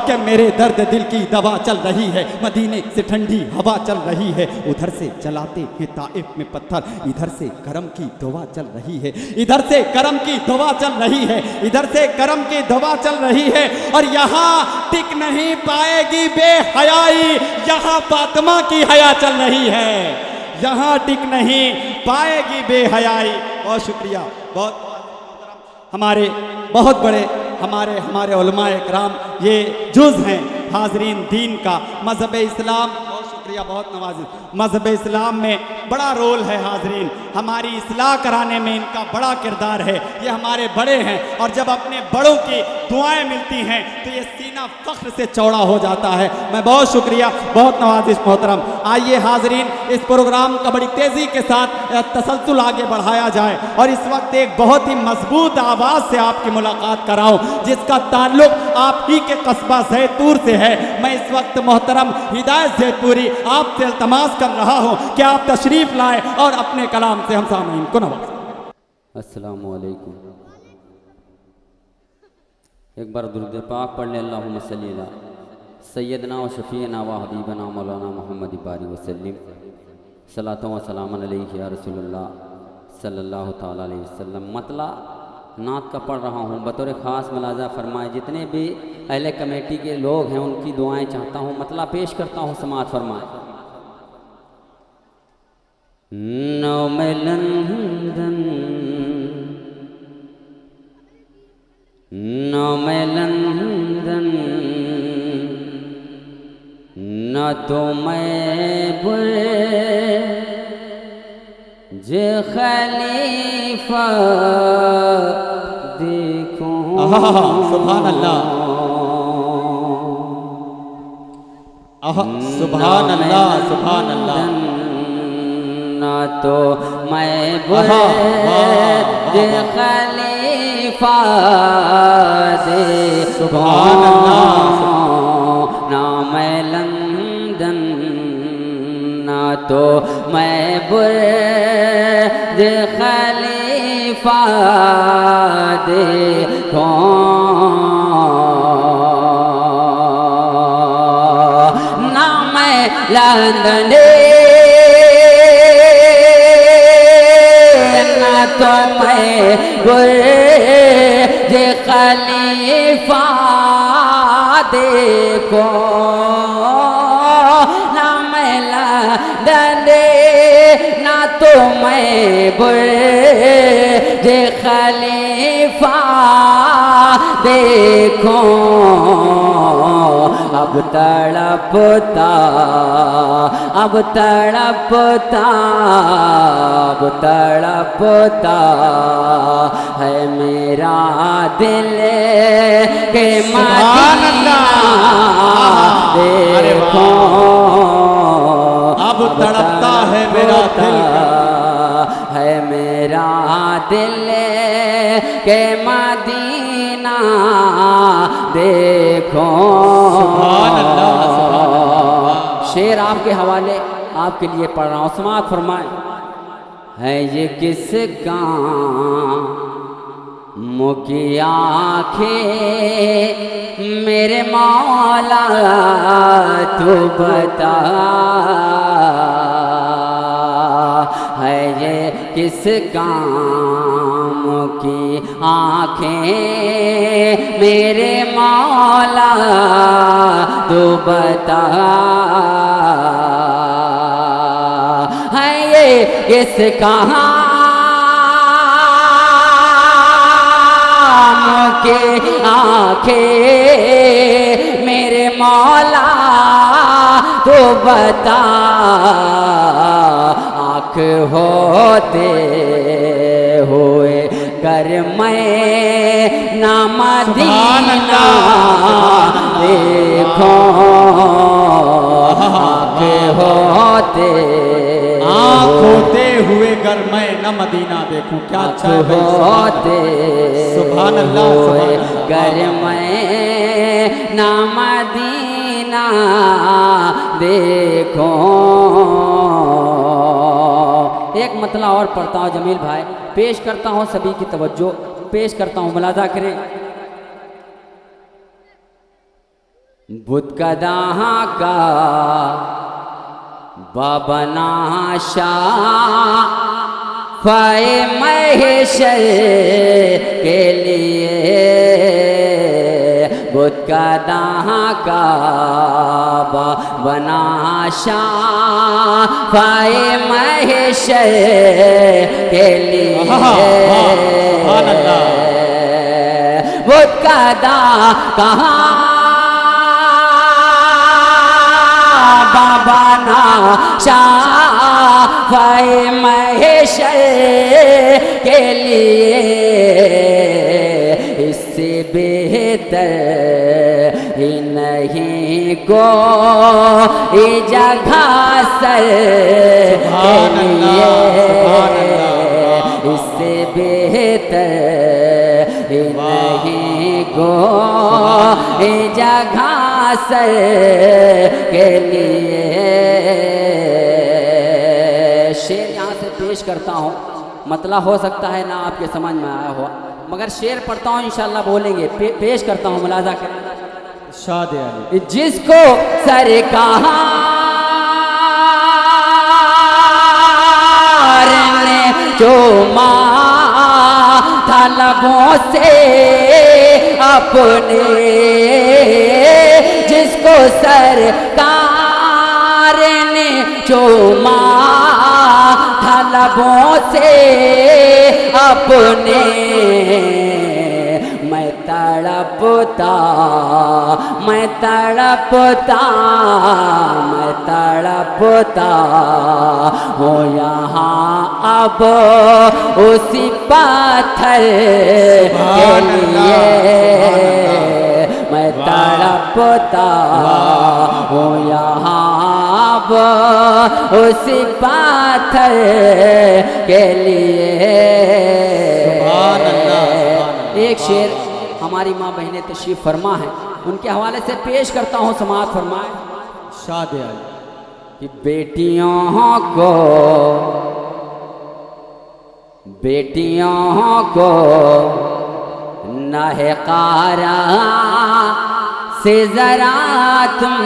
कि मेरे दर्द दिल की दवा चल रही है, मदीने से ठंडी हवा चल रही है, उधर से चलाते हैं ताइफ में पत्थर, इधर से करम की दुआ चल रही है, इधर से करम की दुआ चल रही है, इधर से करम की दुआ चल रही है। और यहाँ टिक नहीं पाएगी बेहयाई, यहाँ फातिमा की हया चल रही है, यहाँ टिक नहीं पाएगी बेहयाई। बहुत शुक्रिया। बहुत हमारे बहुत बड़े हमारे उलमाए किराम ये जुज़ हैं हाज़रीन दीन का, मज़हब इस्लाम। बहुत शुक्रिया, बहुत नवाज़िश। मज़हब इस्लाम में बड़ा रोल है हाज़रीन, हमारी इस्लाह कराने में इनका बड़ा किरदार है। ये हमारे बड़े हैं और जब अपने बड़ों की दुआएं मिलती हैं तो ये सीना फ़ख्र से चौड़ा हो जाता है। मैं बहुत शुक्रिया, बहुत नवाज़िश मोहतरम। आइए हाज़रीन, इस प्रोग्राम का बड़ी तेज़ी के साथ तसलसल आगे बढ़ाया जाए और इस वक्त एक बहुत ही मजबूत आवाज़ से आपकी मुलाकात कराऊं जिसका ताल्लुक़ आप ही के कस्बा ज़ैतूर से है। मैं इस वक्त मोहतरम हिदायत ज़ैतूरी आपसे इल्तमास कर रहा हूँ कि आप तशरीफ़ लाएँ और अपने कलाम से हम सामईन को नवाज़ें। अस्सलामु अलैकुम। एक बार दुरूद पाक पढ़ ले, अल्लाहुम्मा सल्ली अला सय्यदना व शफ़ीना व हबीबना मौलाना मोहम्मद बारी वसल्लम सलातो व सलामन अलैहि या रसूलुल्लाह सल्लल्लाहु तआला अलैहि वसल्लम। मतला नात का पढ़ रहा हूँ, बतौर ख़ास मुलाज़ा फरमाए। जितने भी अहले कमेटी के लोग हैं उनकी दुआएं चाहता हूँ, मतला पेश करता हूँ, समात फरमाए। नौ में लंदन, नौ में लंदन, न तो मैं जे खलीफा देखूं। सुभान अल्लाह, सुभान अल्लाह, सुभान अल्लाह। न तो मैं जे खलीफा देखूं, सुभान अल्लाह। ना मैं लंदन, ना तो मैं बुर्ज खलीफा देखूं, ना मैं लंदन, ना तो मैं बुर्ज खलीफा देखो, ना मैं लंदन, ना तो मैं बुर्ज खलीफा देखो। अब तड़पता, अब तड़पता, अब तड़पता है मेरा दिल के मदीना देखो। अब तड़पता है मेरा दिल, है मेरा दिल के मदीना देखो। सुभान अल्लाह, सुभान अल्लाह। शेर आपके हवाले आपके लिए पढ़ रहा हूँ, समाअत फरमाए। है ये किस काम की आँखें मेरे मौला तू बता, है ये किस काम की आँखें मेरे मौला तू बता, है ये किस काम की आँखें मेरे मौला तू बता, आँख होते हुए कर मैं ना मदीना देखो, आँख होते हुए घर मैं न मदीना देखूं। क्या अच्छा होते सुभान अल्लाह, सुभान अल्लाह। घर मैं न मदीना देखो। एक मतला और पढ़ता हूँ जमील भाई, पेश करता हूँ, सभी की तवज्जो पेश करता हूँ, मुलाजा करें। बुतकदाह का बाबनाशा फाए महेशर के लिए बुतकदाह का बाबनाशा फाए महेशर के लिए बुतकदाह कहाँ बाबना शाफ़ाए महशर के लिए इससे बेहतर ही नहीं कोई जगह सर के लिए इससे बेहतर ही नहीं कोई जगह सर के लिए। शेर यहाँ से पेश करता हूँ, मतलब हो सकता है ना आपके समझ में आया हो, मगर शेर पढ़ता हूँ इंशाल्लाह बोलेंगे। पेश करता हूँ, मुलाजा करें। शाद अली। जिसको सरकार ने चूमा था लबों से अपने, जिसको सरकार ने चूमा था लबों से अपने, मैं तड़पता मैं तड़पता मैं तड़पता हूँ यहाँ अब उसी पत्थर के लिए, मैं तड़पता हूँ यहाँ अब उसी पत्थर के लिए। एक शेर हमारी माँ बहनें तशरीफ फरमा है, उनके हवाले से पेश करता हूँ, समाअत फरमाए। शाद अली। कि बेटियों को नहकारा से जरा तुम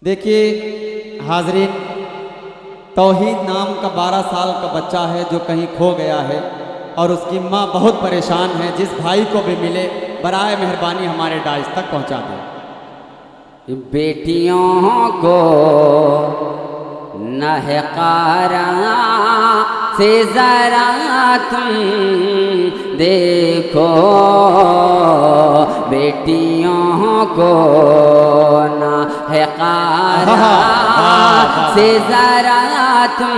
देखिए हाजरीन, तौहीद नाम का 12 साल का बच्चा है जो कहीं खो गया है और उसकी माँ बहुत परेशान है। जिस भाई को भी मिले बराए मेहरबानी हमारे डाइस तक पहुँचा दें। बेटियों को नहकारा से जरा तुम देखो, बेटियों को नहकारा से जरा तुम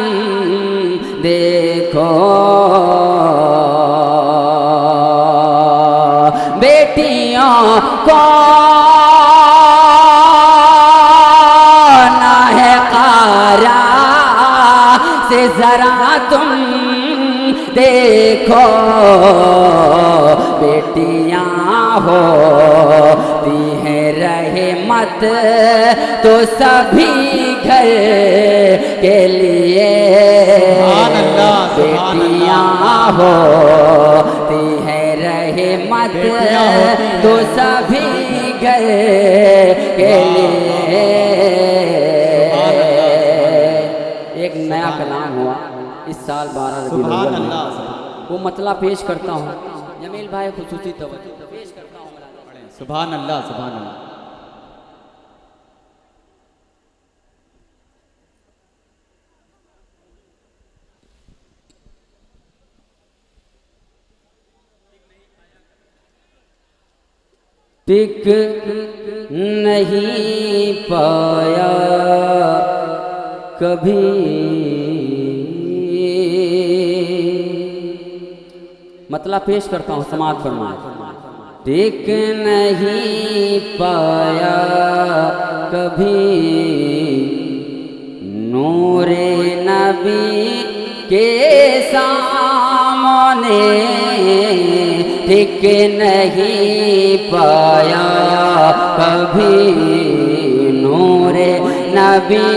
देखो, बेटियों को नहकारा से जरा तुम देखो, बेटियां होती हैं रहमत तो सभी घर के लिए, बेटियां होती हैं रहमत तो सभी घर के लिए। एक नया कलाम हुआ इस साल 12 रबीउल अव्वल में, वो मतला पेश करता हूँ। जमील भाई खुसूसी तवज्जो पेश करता हूँ। सुभान अल्लाह सुभान अल्लाह। टिक नहीं पाया कभी मतलब पेश करता हूँ, समाअत फरमाए। टिक नहीं पाया कभी नूरे नबी के सामने, टिक नहीं पाया कभी नूरे नबी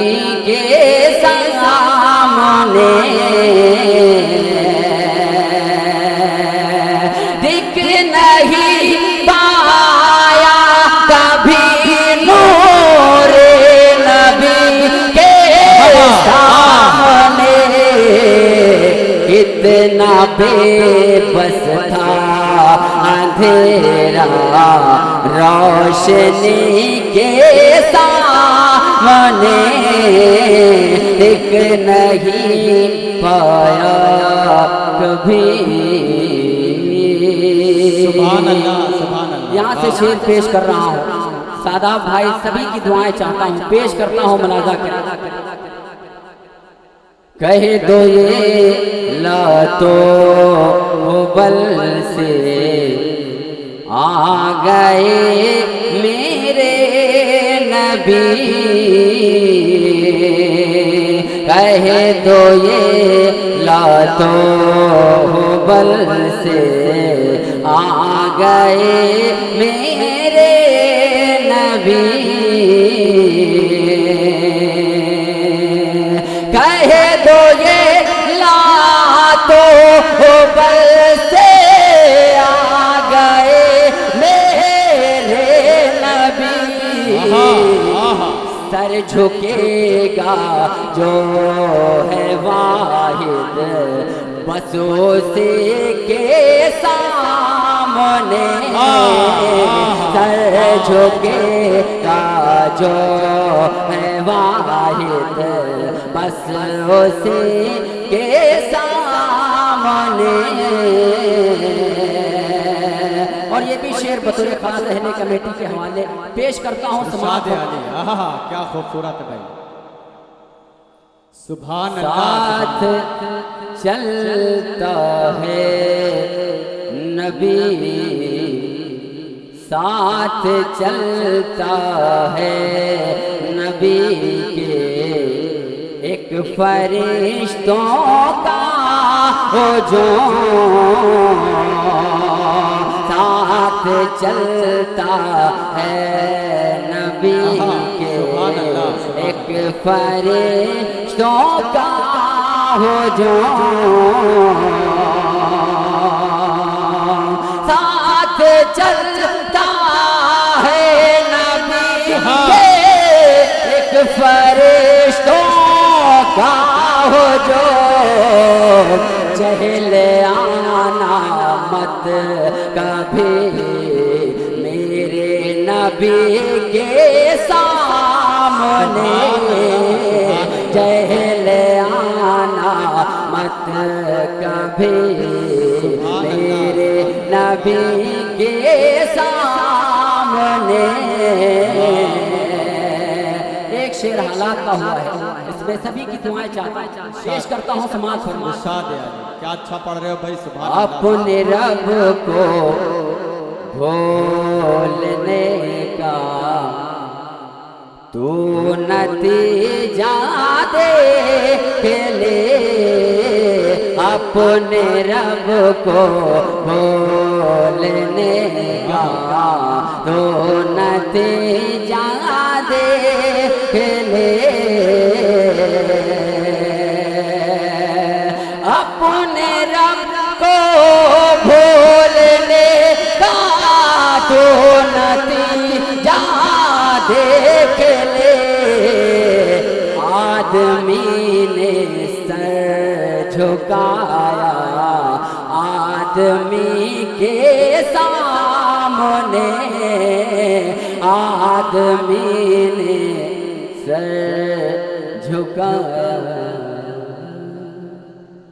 के सामने, सामने इतना बेबस था अंधेरा रोशनी के सामने दिख नहीं पाया कभी। सुभान अल्लाह, सुभान अल्लाह। यहाँ से शेर पेश कर रहा हूँ, सादाब भाई सभी की दुआएं चाहता हूँ, पेश करता हूँ मुलाजा कर। कह दो ये लातो बल से आ गए मेरे नबी, कह दो ये लातो बल से आ गए मेरे नबी, कह दो ये लातो बल से आ गए मेरे नबी। सर झुकेगा जो है वाहिद बस उसी के सामने, सर झुकेगा जो है वाहिद बस उसी के सामने। और ये भी शेर बतौर खास रहने कमेटी के हवाले पेश करता हूँ। समाज क्या खूबसूरत है भाई, सुभान साथ चलता है नबी, साथ चलता है नबी के एक फरिश्तों का हुजूम, साथ चलता है नबी के एक फरिश्तों का हुजूम, साथ चलता है नबी के एक फरिश्तों का हुजूम। चहले आना मत कभी मेरे नबी के सामने, चहले आना मत कभी मेरे नबी के सामने। एक शेर हालात का हुआ है, इसमें सभी की दुआएं चाहता हूं, पेश करता हूँ समाज फरमान। क्या अच्छा पढ़ रहे हो भाई, सुभान अपने रब को भूलने का तू नतीजा देख ले, अपने रब को भूलने का तू नतीजा देख ले, अपने रब को भूलने का तो नतीजा देख ले। आदमी ने सर झुकाया आदमी के सामने, आदमी ने सर झुकाया